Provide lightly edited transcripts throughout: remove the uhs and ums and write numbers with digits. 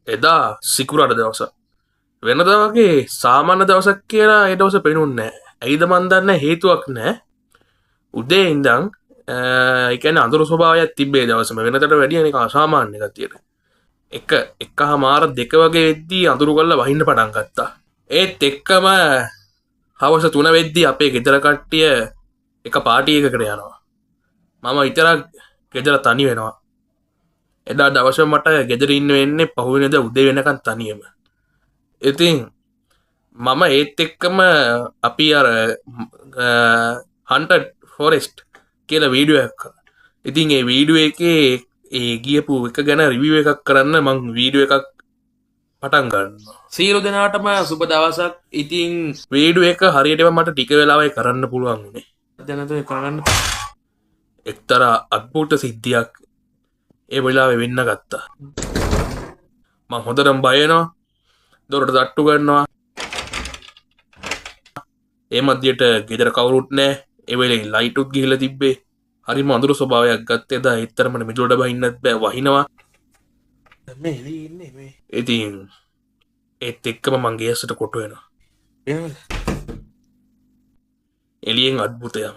එදා සිකුරාට දවස වෙනදා වගේ සාමාන්‍ය දවසක් කියලා ඒ දවස පෙනුන්නේ නැහැ. ඇයිද මන් දන්නේ හේතුවක් නැහැ. උදේ ඉඳන් ඒ කියන්නේ අඳුරු ස්වභාවයක් තිබ්බේ දවසම වෙනතට වැඩිය නිකන් අසාමාන්‍ය ගතියට. එකහමාර දෙක වගේ වෙද්දී අඳුරු කරලා වහින්න පටන් ගත්තා. ඒත් එක්කම හවස 3 වෙද්දී අපේ ගෙදර කට්ටිය එක පාටි එකකට යනවා. මම විතරක් ගෙදර තනි වෙනවා. එදා දවසේ මට ගෙදර ඉන්න වෙන්නේ පහුවෙනිදා උදේ වෙනකන් තනියම. ඉතින් මම ඒත් එක්කම අපි අර හන්ටඩ් ෆොරෙස්ට් කියලා වීඩියෝ එකක් කළා. ඉතින් ඒ වීඩියෝ එකේ ඒ ගියපු එක ගැන රිවිව් එකක් කරන්න මං වීඩියෝ එකක් පටන් ගන්නවා. සියලු දෙනාටම සුබ දවසක්. ඉතින් වීඩියෝ එක හරියටම මට ටික වෙලාවයි කරන්න පුළුවන් වුණේ. දැනට කරන්න එක්තරා අද්භූත සිද්ධියක් ඒ වෙලාවේ වෙන්න ගත්තා. මං හොඳටම බය වෙනවා. දොරට තට්ටු කරනවා. ඒ මැදියට ගෙදර කවුරුත් නැහැ. ඒ වෙලේ ලයිටුත් ගිහිල්ලා තිබ්බේ. හරිම අඳුරු ස්වභාවයක් ගත්තේ. එදා ඊතරමනේ මිදුලට බහින්නත් බෑ වහිනවා. මේ එළියේ ඉන්නේ මේ. ඉතින් ඒත් එක්කම මං ගේස්සට කොටු වෙනවා. එළියෙන් අද්භූතයම.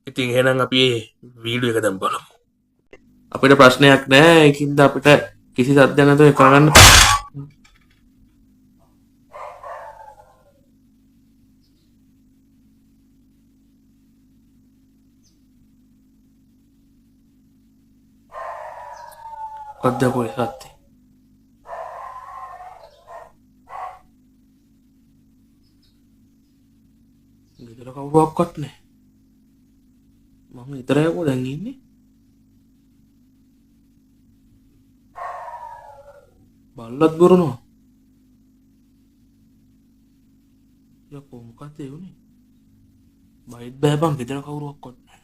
ඉතින් එහෙනම් අපි මේ වීඩියෝ එක දැන් බලමු. අපිට ප්‍රශ්නයක් නැහැ. ඒකින්ද අපිට කිසි සද්දයක් නැතුව කරගන්න. කොද්ද පොයි සත්‍ය. ගෙදර කවුරුවක්වත් නැහැ. මම විතරයි කො දැන් ඉන්නේ. බල්ලත් බොරනවා. යකෝ මොකද ඒ උනේ? බයිට් බෑ බං ගෙදර කවුරුවක්වත් නැහැ.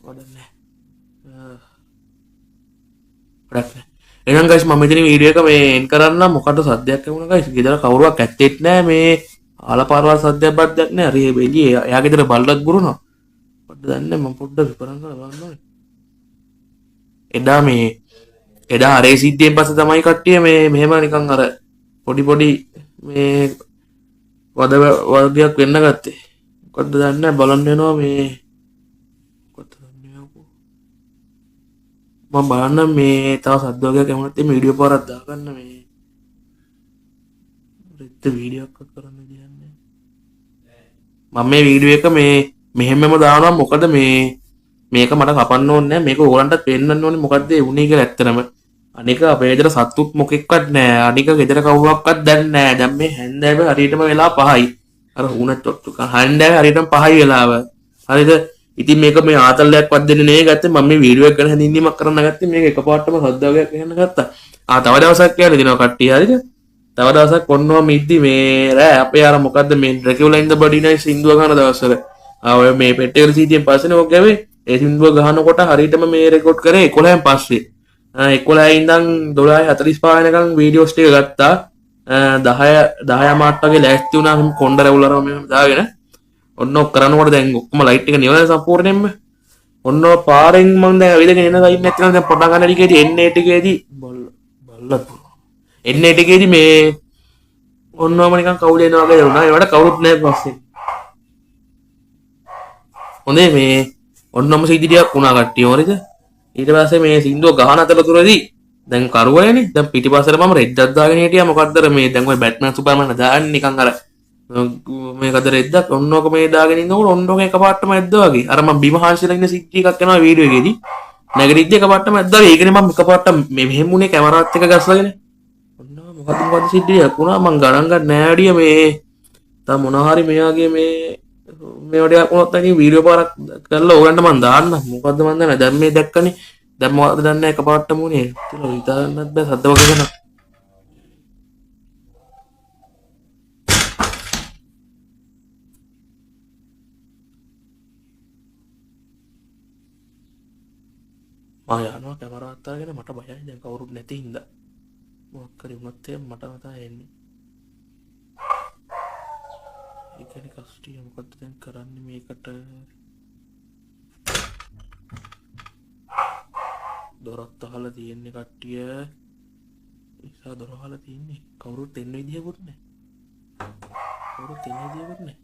වඩන්නේ. වැඩක් එහෙනම් ගයිස් මම මෙතන වීඩියෝ එක මේ එන් කරන්න මොකද සද්දයක් වුණා ගයිස් ගෙදර කවුරුවක් ඇත්තෙත් නැහැ මේ ආලපාරවල් සද්දයක් බද්දයක් නැහැ හරි එළියේ එයා ගෙදර බල්ලත් බුරනවා පොඩ්ඩ දන්නේ මම පොඩ්ඩක් විපරම් කරලා බලන්න ඕනේ එදා අරේ සිද්ධියෙන් පස්සේ තමයි කට්ටිය මේ මෙහෙම නිකන් අර පොඩි මේ වද වර්ගයක් වෙන්න ගත්තේ මොකද්ද දන්නේ බලන්න වෙනවා මේ මම බලන්න මේ තව සද්ද වගේක් එමුණත් මේ වීඩියෝ පාරක් දාගන්න මේ රෙද්ද වීඩියෝ එකක් කරන්න දෙන්නේ මම මේ වීඩියෝ එක මේ මෙහෙමම දානවා මොකද මේක මට කපන්න ඕනේ නැහැ මේක ඕගලන්ටත් පෙන්නන්න ඕනේ මොකද්ද ඒ උනේ කියලා ඇත්තටම අනික අපේ ගෙදර සතුත් මොකෙක්වත් නැහැ අනික ගෙදර කවුරක්වත් දැන් නැහැ දැන් මේ හැන්දෑව හරියටම වෙලා 5යි අර උණත් ඔට්ටු හැන්දෑව හරියටම 5යි වෙලාව හරිද ඉතින් මේක මේ ආතල්ලයක් වත් දෙන්නේ නේ ගත්තේ මම මේ වීඩියෝ එක ගැන හැඳින්වීමක් කරන්න ගත්තේ මේක එකපාරටම සද්ද වගේක් එහෙන්න ගත්තා තව දවසක් කියලා දෙනවා කට්ටිය හරිද තව දවසක් ඔන්නවා මිද්දි මේ රෑ අපේ අර මොකද්ද මේ ඩ්‍රැකියුලා ඉන් ද බඩි නයිස් සින්දුව ගන්න දවස්වල ඔය මේ පෙට්ටියල සීතියෙන් පස්සේනේ ඔක ගැවේ ඒ සින්දුව ගහනකොට හරියටම මේ රෙකෝඩ් කරේ 11න් පස්සේ 11 ඉඳන් 12:45 වෙනකන් වීඩියෝස් ටික ගත්තා 10 මාට් වගේ ලෑස්ති වුණා මම කොණ්ඩ රැවුලරම මෙහෙම දාගෙන ඔන්න ඔක් කරනකොට දැන් ඔක්කොම ලයිට් එක නිවන සම්පූර්ණයෙන්ම ඔන්න පාරෙන් මම දැන් ඇවිදගෙන එන ගයින් නැත්නම් දැන් පොඩ ගන්න ටිකේදී එන්නේ ටිකේදී බල්ලත් එන්නේ ටිකේදී මේ ඔන්නම නිකන් කවුල එනවා වගේ වුණා ඒවට කවුරුත් නැහැ පස්සේ හොඳේ මේ ඔන්නම සිද්ධියක් වුණා කට්ටිය හරිද ඊට පස්සේ මේ සින්දුව ගහන අතරතුරදී දැන් කරුවයනේ දැන් පිටිපස්සට මම රෙද්දක් දාගෙන හිටියා මොකද්ද මේ දැන් ඔය බැට්මන් සුපර්මන් දාන්නේ නිකන් අර මේකද රෙද්දක් ඔන්නෝක මේ දාගෙන ඉන්නකොට ඔන්නෝක එකපාරටම ඇද්දා වගේ අර මම බිම හාන්සිලා ඉන්න සිද්ධි එකක් යනවා වීඩියෝ එකේදී නැගරිද්ද එකපාරටම ඇද්දා ඒකනේ මම එකපාරට මේ මෙහෙම උනේ කැමරාවත් එක ගස්සගෙන ඔන්නෝ මොකද සිද්ධියක් වුණා මම ගණන් ගන්න නෑ වැඩිය මේ තව මොනවා හරි මෙයාගේ මේ වඩයක් වුණොත් නැති වීඩියෝ පාරක් කරලා ඕගලන්ට මම දාන්න මොකද්ද මන් දන්නේ දැන් මේ දැක්කනේ දැන් මොකද්ද දන්නේ එකපාරටම උනේ කියලා හිතන්නත් බෑ සද්ද වගේ කරනවා යනවා කැමරාවත් අරගෙන මට බයයි දැන් කවුරුත් නැති හින්දා මොකක් කරි වුණත් මට මතයි එන්නේ ඒ කියන්නේ කස්ටිය මොකද්ද දැන් කරන්නේ මේකට දොරත් අහලා තියෙන්නේ කට්ටිය. නිසා දොර අහලා තින්නේ. කවුරුත් එන්න විදියකුත් නැහැ. කවුරුත් එන්න විදියකුත් නැහැ.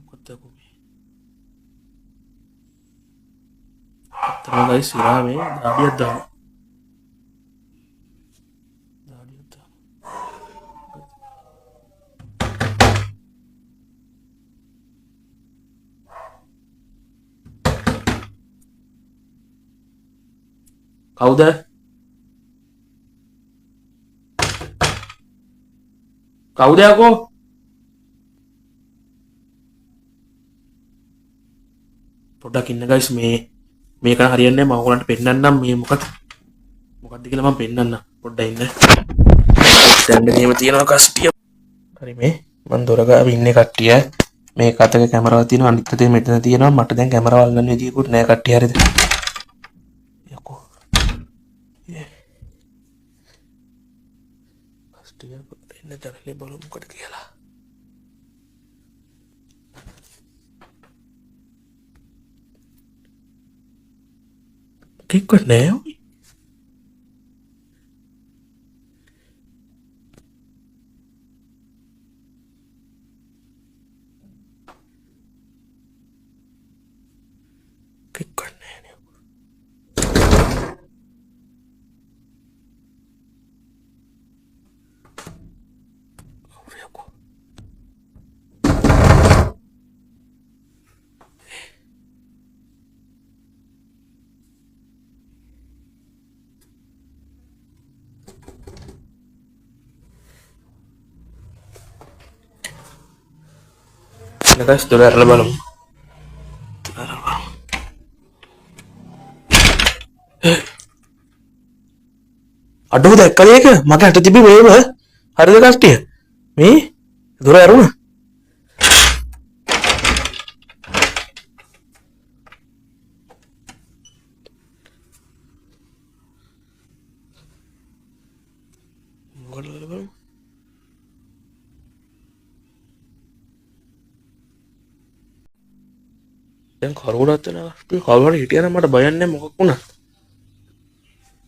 මොකද කොහේ? අතන ගයිස් ඉරා මේ දාඩියක් දානවා. දාඩියක් දානවා. කවුද? කවුද යකෝ? පොඩ්ඩක් ඉන්න ගයිස් මේක හරියන්නේ නැහැ. මම ඔයගලන්ට පෙන්නන්නම් මේ මොකක්ද කියලා මම පෙන්නන්නම්. පොඩ්ඩක් ඉන්න. දැන් මෙහෙම තියෙනවා කස්ටිය. හරි මේ මම දොර ගාව ඉන්නේ කට්ටිය. මේ කතක කැමරාවක් තියෙනවා. අනිත් පැත්තේ මෙතන තියෙනවා. මට දැන් කැමරාව අල්ලන්න විදියකුත් නැහැ කට්ටිය. හරිද? යකෝ. කස්ටිය එන්න තරලේ බලමු මොකද කියලා. කෙක්වත් නෑ ඔය. කෙක්වත් නෑ නේ. යකෝ. guys dොර ඇරලා බලමු. අඩුව දැක්කද ඒක? මගේ අත තිබි මේව. හරිද කට්ටිය? මේ දොර ඇරුණා. මොකටද බලමු. දැන් කරුණාත් වෙනවා. අපි කවුරු හරි හිටියනම් මට බයක් නැහැ මොකක් වුණත්.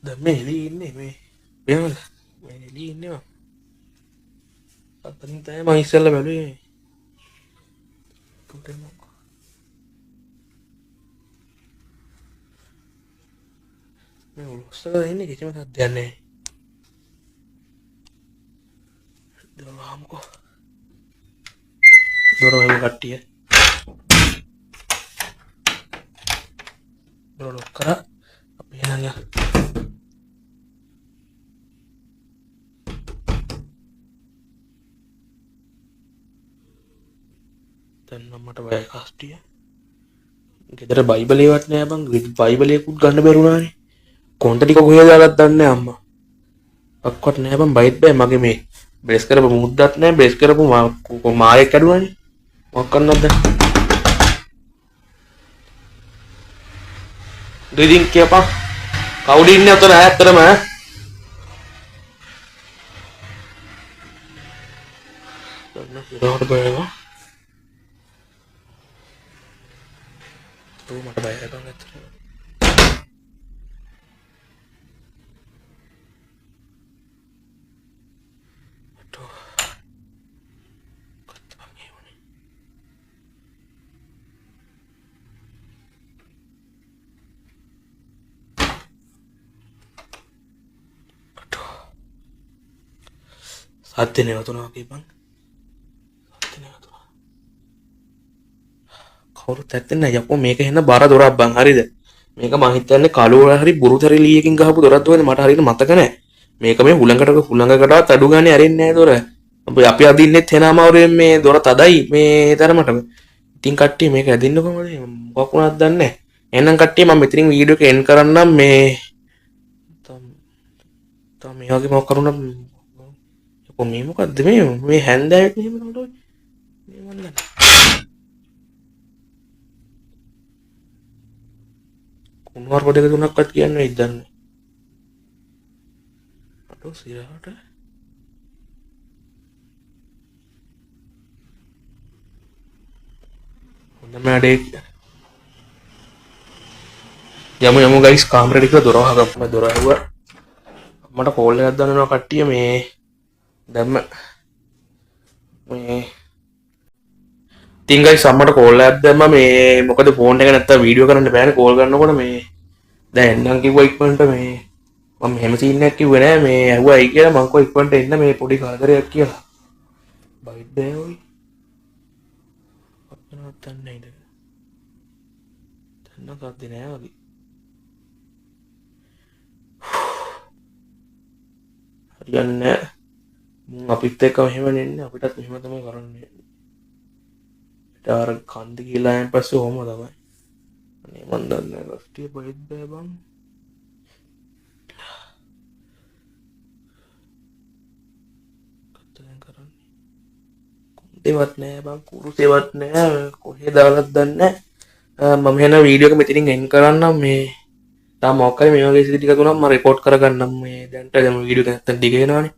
දැන් මේ එළියේ ඉන්නේ මේ වෙනවද? මේ එළියේ ඉන්නවා. අතනින් තමයි මම ඉස්සෙල්ලා බැලුවේ. මේ උස්සක ඉන්නේ කිසිම සද්දයක් නැහැ. දොරවහමුකෝ. දොරවහමු කට්ටිය. දොර ලොක් කරා. අපි යනවා. දැන් මට බය කස්ටිය. ගෙදර බයිබලේවත් නෑ බං. බයිබලේකුත් ගන්න බැරුණානේ. කොන්ට ටික කොහෙද දාලාත් දන්නේ නෑ අම්මා. අක්කට නෑ බං බයිත් බෑ මගේ මේ බ්‍රේස් කරපු මුද්දත් නෑ බ්‍රේස් කරපු මායෙක් කැඩුවානේ. මොකක් කරන්නද දැන්? දෙදින් කියපන්. කවුද ඉන්නේ අතන ඈතරම ඈ? දැන් ඉරවට බයනවා. මට බයයි බං ඇත්තට. සත්‍ය නැවතුණා කියපන්. සත්‍ය නැවතුණා. කවුරුත් ඇත්තේ නැහැ යකෝ මේක එන්න බර දොරක් බං හරිද? මේක මං හිතන්නේ කළුවර හරි බුරුතරි ලීයකින් ගහපු දොරක් වගේ මට හරියට මතක නැහැ. මේක මේ හුලඟකටවත් අඩු ගානේ ඇරෙන්නේ නැහැ දොර. අපි අදින්නෙත් හෙනාමාවරෙන් මේ දොර තදයි මේ තරමටම. ඉතින් කට්ටිය මේක ඇදින්න කොහමද? මොකක් වුණාද දන්නේ නැහැ. එහෙනම් කට්ටිය මම මෙතනින් වීඩියෝ එක එන්ඩ් කරන්නම් මේ තම මේ වගේ මොකක් කරුණා මේ මොකද්ද මේ හැන්දෑවෙත් මෙහෙම නෝඩ මේ මන් දන්නේ කුණුවර පොඩක තුනක්වත් කියන්නේ ඉදන්නේ අඩෝ සිරහට හොඳ මඩේ යමු ගයිස් කාමරේට ගිහලා දොර වහගමු. දොර ඇහුවා. මට කෝල් එකක් දානවා කට්ටිය මේ දැම්ම මේ ඉතින් ගයිස් අම්මට කෝල් එකක් දැම්ම මේ මොකද ෆෝන් එක නැත්තම් වීඩියෝ කරන්න බෑනේ කෝල් කරනකොට මේ දැන් එන්නම් කිව්වා ඉක්මනට මේ මම හැම සීන් එකක් කිව්වේ නෑ මේ ඇහුවා ඇයි කියලා මං කෝ ඉක්මනට එන්න මේ පොඩි කරදරයක් කියලා බයිට් බෑ ඔයි අපනවත් නැහැ ඉතින් දැන් නම් සද්ද නෑ වගේ හරියන්නේ මුන් අපිත් එක්කම එහෙම නෙන්නේ අපිටත් මෙහෙම තමයි කරන්නේ ඊට අර කන්ද කියලා යන් පස්සේ ඔහොම තමයි අනේ මන් දන්නේ රස්ටිය බයිට් බෑ බං දෙවත් නෑ බං කුරුසෙවත් නෑ කොහෙද දාලත් දන්නේ මම එන වීඩියෝ එක මෙතනින් එන් කරන්නම් මේ තාම මොකක් හරි මේ වගේ සිද්ධි ටිකක් වුණාම මම රෙකෝඩ් කරගන්නම් මේ දැන්ට දැන් වීඩියෝ එක නැත්තම් දිග වෙනවනේ